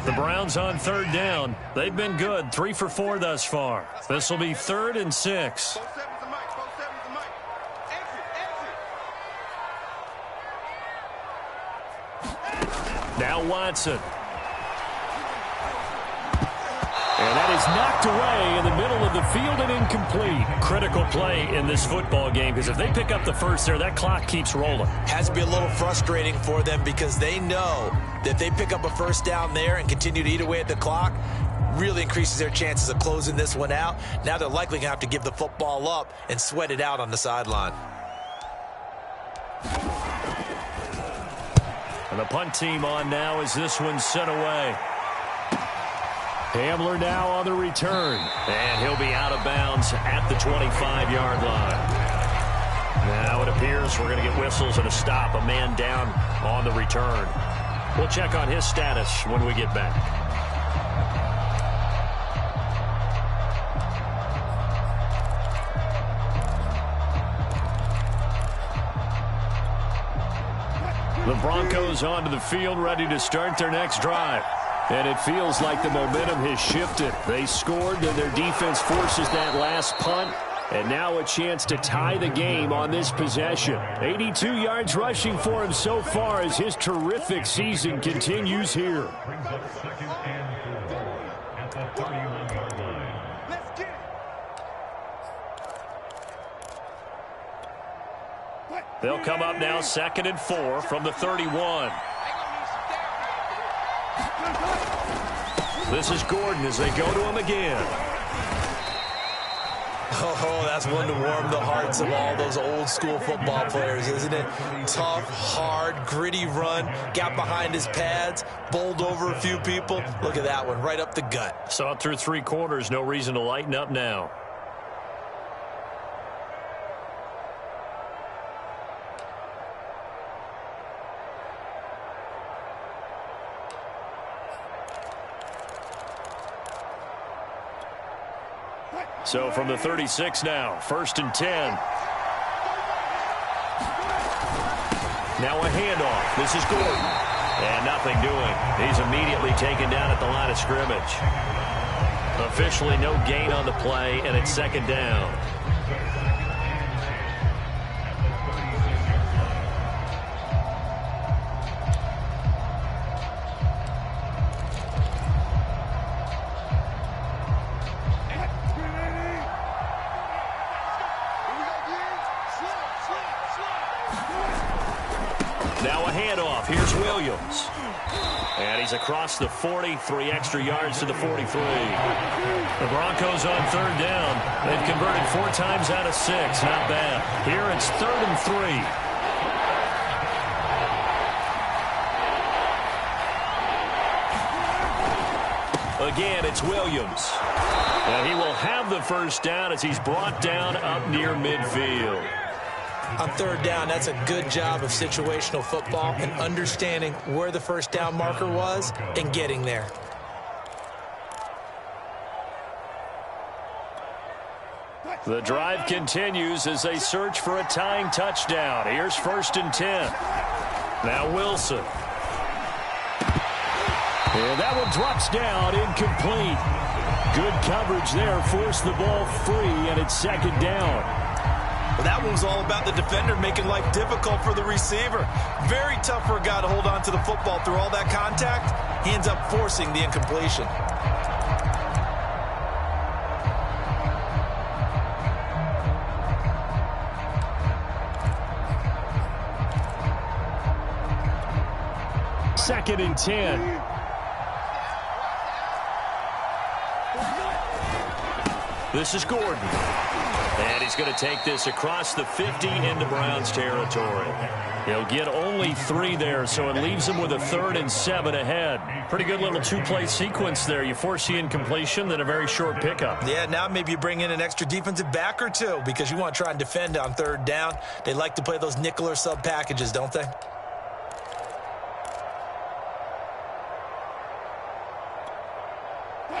Speaker 1: The Browns on 3rd down. They've been good. 3 for 4 thus far. This will be 3rd and 6. Now Watson. And that is knocked away in the middle of the field and incomplete. Critical play in this football game because if they pick up the first there, that clock keeps rolling.
Speaker 3: Has to be a little frustrating for them because they know that if they pick up a 1st down there and continue to eat away at the clock, really increases their chances of closing this one out. Now they're likely going to have to give the football up and sweat it out on the sideline.
Speaker 1: And the punt team on now as this one's sent away. Hamler now on the return. And he'll be out of bounds at the 25-yard line. Now it appears we're going to get whistles and a stop. A man down on the return. We'll check on his status when we get back.
Speaker 2: The Broncos onto the field, ready to start their next drive. And it feels like the momentum has shifted. They scored, then their defense forces that last punt. And now a chance to tie the game on this possession. 82 yards rushing for him so far as his terrific season continues here.
Speaker 6: Brings up 2nd and 4 at the 31-yard line.
Speaker 4: Let's get it.
Speaker 1: They'll come up now 2nd and 4 from the 31. This is Gordon as they go to him again.
Speaker 3: Oh, that's one to warm the hearts of all those old school football players, isn't it? Tough, hard, gritty run, got behind his pads, bowled over a few people. Look at that one, right up the gut.
Speaker 1: Saw it through 3 quarters, no reason to lighten up now. So from the 36 now, 1st and 10. Now a handoff. This is Gordon. And nothing doing. He's immediately taken down at the line of scrimmage. Officially no gain on the play, and it's 2nd down. Now a handoff. Here's Williams. And he's across the 40, 3 extra yards to the 43. The Broncos on 3rd down. They've converted 4 times out of 6. Not bad. Here it's 3rd and 3. Again, it's Williams. And he will have the 1st down as he's brought down up near midfield.
Speaker 3: On 3rd down, that's a good job of situational football and understanding where the 1st down marker was and getting there.
Speaker 2: The drive continues as they search for a tying touchdown. Here's 1st and 10. Now Wilson. And that one drops down, incomplete. Good coverage there, forced the ball free, and it's 2nd down.
Speaker 3: Well, that one was all about the defender making life difficult for the receiver. Very tough for a guy to hold on to the football through all that contact. He ends up forcing the incompletion.
Speaker 2: Second and 10.
Speaker 1: This is Gordon. And he's going to take this across the 50 into Browns territory. He'll get only 3 there, so it leaves him with a 3rd and 7 ahead. Pretty good little 2-play sequence there. You force the incompletion, then a very short pickup.
Speaker 3: Yeah, now maybe you bring in an extra defensive back or 2 because you want to try and defend on 3rd down. They like to play those nickel or sub packages, don't they?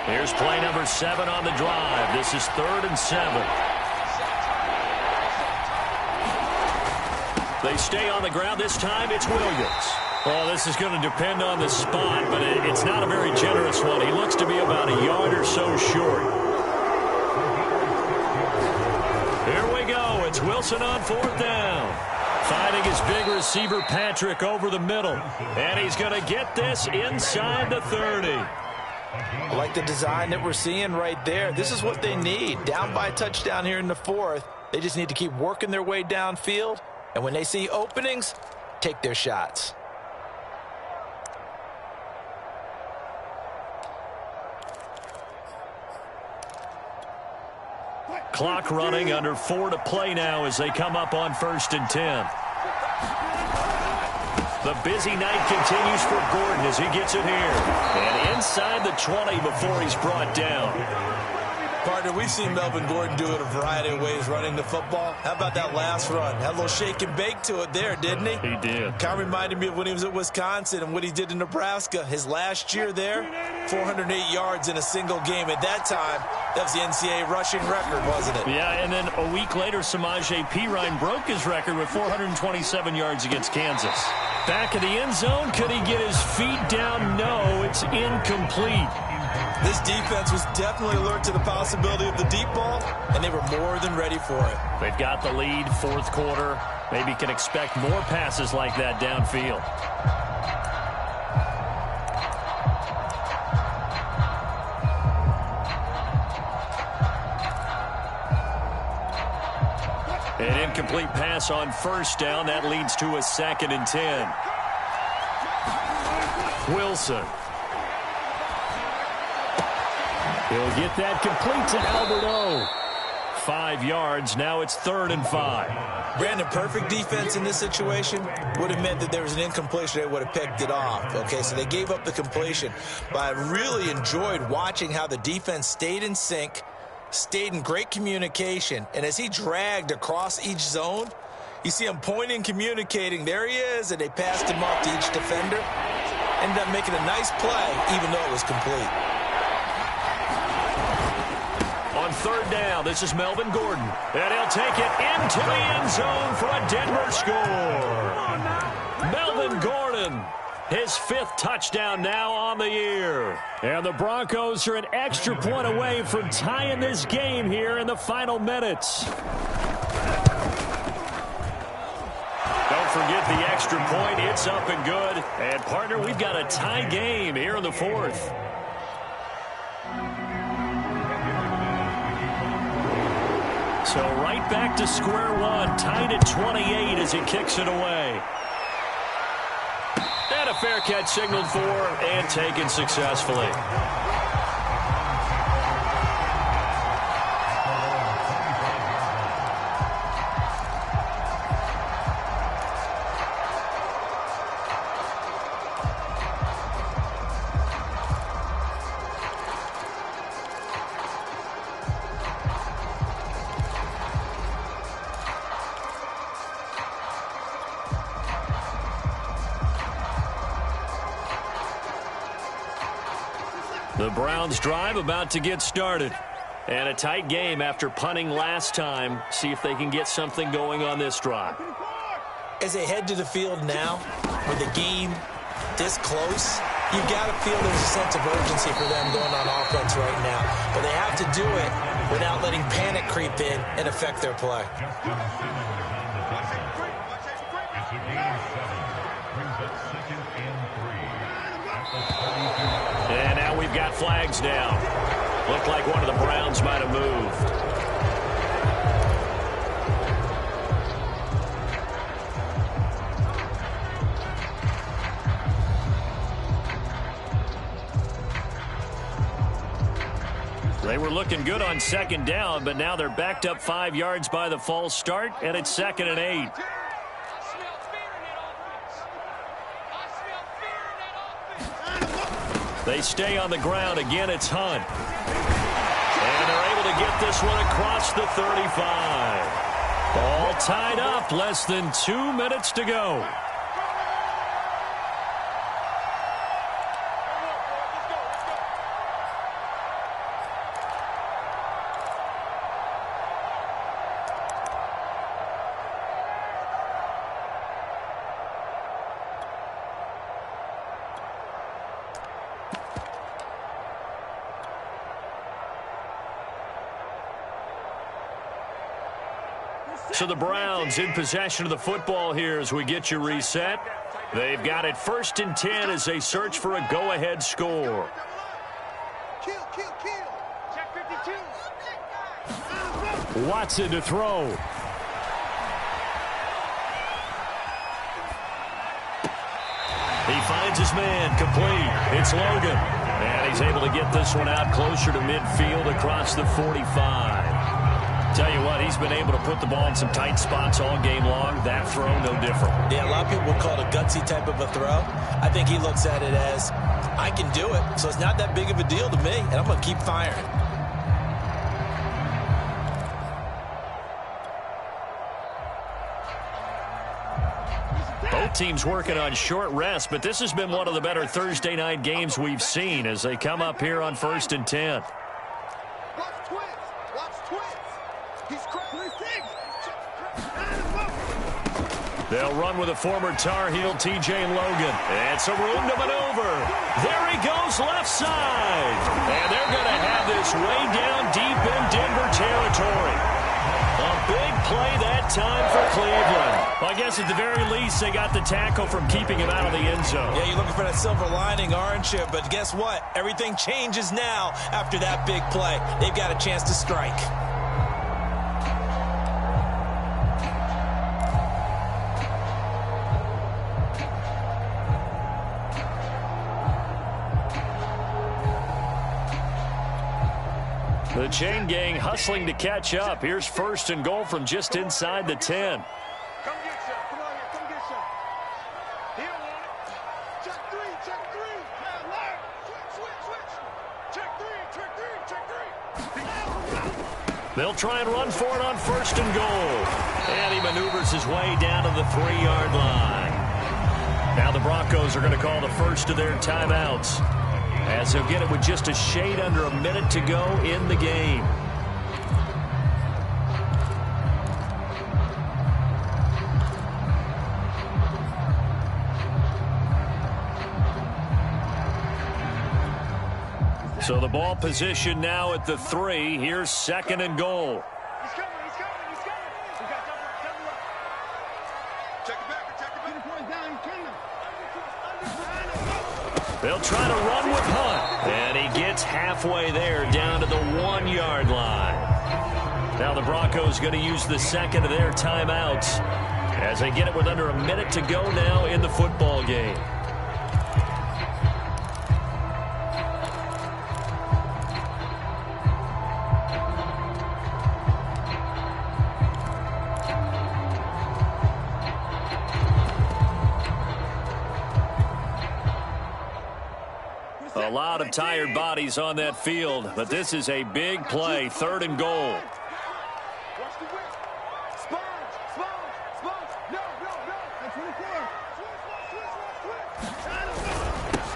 Speaker 1: Here's play number 7 on the drive. This is 3rd and 7. They stay on the ground. This time it's Williams.
Speaker 2: Well, this is going to depend on the spot, but it's not a very generous one. He looks to be about a yard or so short.
Speaker 1: Here we go. It's Wilson on 4th down.
Speaker 2: Finding his big receiver, Patrick, over the middle.
Speaker 1: And he's going to get this inside the 30.
Speaker 3: I like the design that we're seeing right there. This is what they need. Down by a touchdown here in the 4th. They just need to keep working their way downfield. And when they see openings, take their shots.
Speaker 2: Clock running, under 4 to play now as they come up on 1st and 10.
Speaker 1: The busy night continues for Gordon as he gets it here. And inside the 20 before he's brought down.
Speaker 3: Partner, we've seen Melvin Gordon do it a variety of ways running the football. How about that last run? Had a little shake and bake to it there, didn't he?
Speaker 2: He did.
Speaker 3: Kind of reminded me of when he was at Wisconsin and what he did in Nebraska. His last year there, 408 yards in a single game. At that time, that was the NCAA rushing record, wasn't it?
Speaker 2: Yeah, and then a week later, Samaje Perine broke his record with 427 yards against Kansas. Back of the end zone, could he get his feet down? No, it's incomplete.
Speaker 3: This defense was definitely alert to the possibility of the deep ball, and they were more than ready for it.
Speaker 2: They've got the lead, fourth quarter. Maybe can expect more passes like that downfield. An incomplete pass on first down. That leads to a 2nd and 10. Wilson. He'll get that complete to Alberto. 5 yards. Now it's 3rd and 5.
Speaker 3: Brandon, perfect defense in this situation would have meant that there was an incompletion. They would have picked it off. Okay, so they gave up the completion. But I really enjoyed watching how the defense stayed in sync, stayed in great communication. And as he dragged across each zone, you see him pointing, communicating. There he is, and they passed him off to each defender. Ended up making a nice play, even though it was complete.
Speaker 1: On 3rd down, this is Melvin Gordon. And he'll take it into the end zone for a Denver score. Melvin Gordon, his 5th touchdown now on the year.
Speaker 2: And the Broncos are an extra point away from tying this game here in the final minutes.
Speaker 1: Don't forget the extra point. It's up and good. And, partner, we've got a tie game here in the 4th. So right back to square one, tied at 28 as he kicks it away. And a fair catch signaled for and taken successfully.
Speaker 2: The Browns drive about to get started. And a tight game after punting last time. See if they can get something going on this drive.
Speaker 3: As they head to the field now, with the game this close, you've got to feel there's a sense of urgency for them going on offense right now. But they have to do it without letting panic creep in and affect their play.
Speaker 2: And now we've got flags down. Looked like one of the Browns might have moved. They were looking good on 2nd down, but now they're backed up 5 yards by the false start, and it's 2nd and 8. They stay on the ground. Again, it's Hunt. And they're able to get this one across the 35. All tied up. Less than 2 minutes to go. So the Browns in possession of the football here as we get you reset. They've got it 1st and 10 as they search for a go-ahead score.
Speaker 4: Kill. Check 52.
Speaker 2: Watson to throw. He finds his man, complete. It's Logan. And he's able to get this one out closer to midfield across the 45. Tell you what, he's been able to put the ball in some tight spots all game long. That throw, no different.
Speaker 3: Yeah, a lot of people would call it a gutsy type of a throw. I think he looks at it as, I can do it, so it's not that big of a deal to me, and I'm going to keep firing.
Speaker 2: Both teams working on short rest, but this has been one of the better Thursday night games we've seen as they come up here on 1st and 10.
Speaker 4: Watch twins. Watch twins. He's crazy.
Speaker 2: They'll run with a former Tar Heel, TJ Logan. It's a room to maneuver. There he goes left side. And they're going to have this way down deep in Denver territory. A big play that time for Cleveland. Well, I guess at the very least they got the tackle from keeping him out of the end zone.
Speaker 3: Yeah, you're looking for that silver lining, aren't you? But guess what? Everything changes now after that big play. They've got a chance to strike.
Speaker 2: The chain gang hustling to catch up. Here's 1st and goal from just inside the 10.
Speaker 4: Come get some. Come on here. Come get some. He don't want it. Check three. Check three. Alert. Switch. Check three.
Speaker 2: They'll try and run for it on 1st and goal. And he maneuvers his way down to the 3-yard line. Now the Broncos are going to call the first of their timeouts, as they'll get it with just a shade under a minute to go in the game. So the ball position now at the 3. Here's 2nd and goal.
Speaker 4: He's coming. We got double up. Check it back. Get the point down. He's coming.
Speaker 2: They'll try to run with Hunt. And he gets halfway there down to the 1-yard line. Now the Broncos going to use the second of their timeouts as they get it with under a minute to go now in the football game. A lot of tired bodies on that field, but this is a big play, 3rd and goal.
Speaker 4: Watch the whip. Sponge. No. That's 24.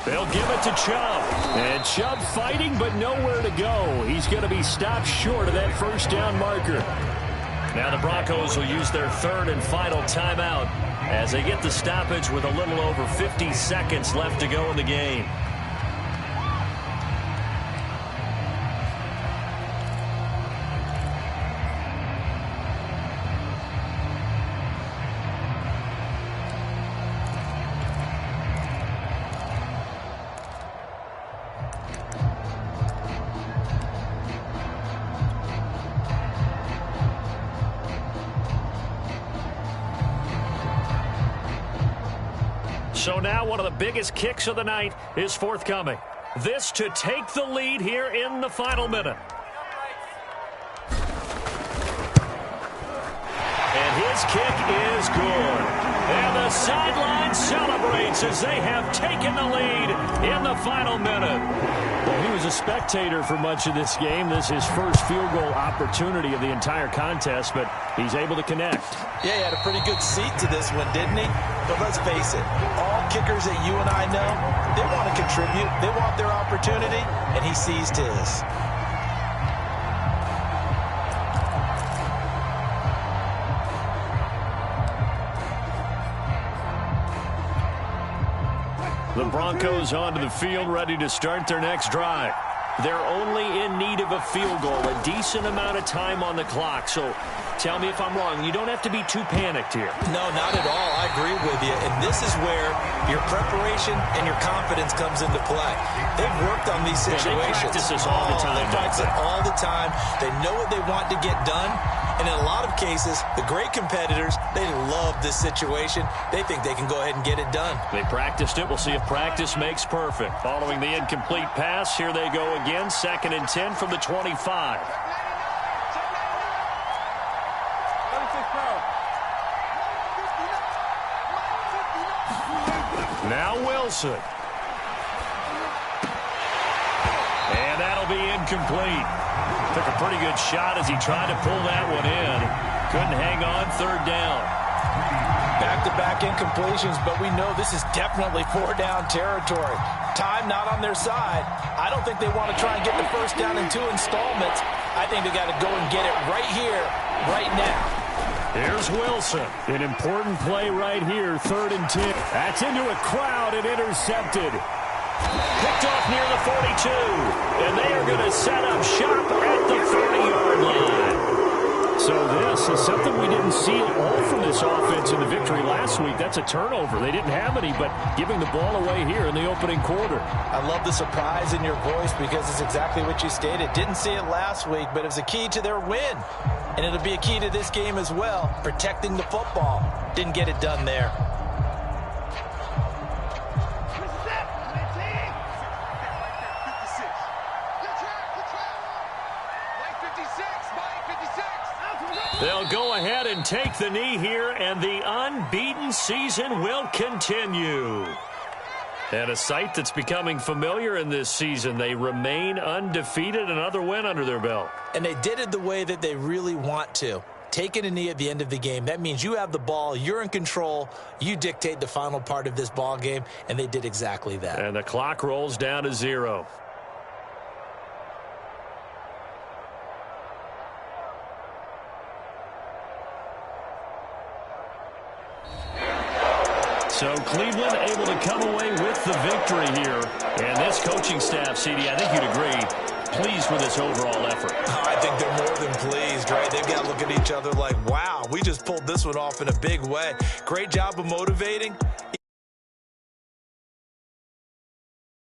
Speaker 2: They'll give it to Chubb. And Chubb fighting, but nowhere to go. He's going to be stopped short of that 1st down marker. Now the Broncos will use their 3rd and final timeout as they get the stoppage with a little over 50 seconds left to go in the game. So now one of the biggest kicks of the night is forthcoming. This to take the lead here in the final minute. And his kick is good. And the sideline celebrates as they have taken the lead in the final minute. Well, he was a spectator for much of this game. This is his first field goal opportunity of the entire contest, but he's able to connect.
Speaker 3: Yeah, he had a pretty good seat to this one, didn't he? But let's face it, all kickers that you and I know, they want to contribute. They want their opportunity, and he seized his.
Speaker 2: The Broncos onto the field, ready to start their next drive. They're only in need of a field goal, a decent amount of time on the clock. So tell me if I'm wrong. You don't have to be too panicked here.
Speaker 3: No, not at all. I agree with you. And this is where your preparation and your confidence comes into play. They've worked on these situations.
Speaker 2: They practice this all the time.
Speaker 3: They practice it all the time. They know what they want to get done. And in a lot of cases, the great competitors, they love this situation. They think they can go ahead and get it done.
Speaker 2: They practiced it. We'll see if practice makes perfect. Following the incomplete pass, here they go again. 2nd and 10 from the 25. Now Wilson. And that'll be incomplete. Took a pretty good shot as he tried to pull that one in. Couldn't hang on. 3rd down.
Speaker 3: Back-to-back incompletions, but we know this is definitely 4-down territory. Time not on their side. I don't think they want to try and get the first down in 2 installments. I think they got to go and get it right here, right now.
Speaker 2: Here's Wilson. An important play right here, 3rd and 10. That's into a crowd and intercepted.
Speaker 1: Picked off near the 42. And they are going to set up shop at the 40-yard line.
Speaker 2: So this is something we didn't see at all from this offense in the victory last week. That's a turnover. They didn't have any, but giving the ball away here in the opening quarter.
Speaker 3: I love the surprise in your voice because it's exactly what you stated. Didn't see it last week, but it was a key to their win. And it'll be a key to this game as well, protecting the football. Didn't get it done there.
Speaker 1: They'll go ahead and take the knee here, and the unbeaten season will continue. And a sight that's becoming familiar in this season. They remain undefeated, another win under their belt.
Speaker 3: And they did it the way that they really want to. Taking a knee at the end of the game, that means you have the ball, you're in control, you dictate the final part of this ball game, and they did exactly that.
Speaker 1: And the clock rolls down to 0. So Cleveland able to come away with the victory here. And this coaching staff, CD, I think you'd agree, pleased with this overall effort.
Speaker 3: I think they're more than pleased, right? They've got to look at each other like, wow, we just pulled this one off in a big way. Great job of motivating.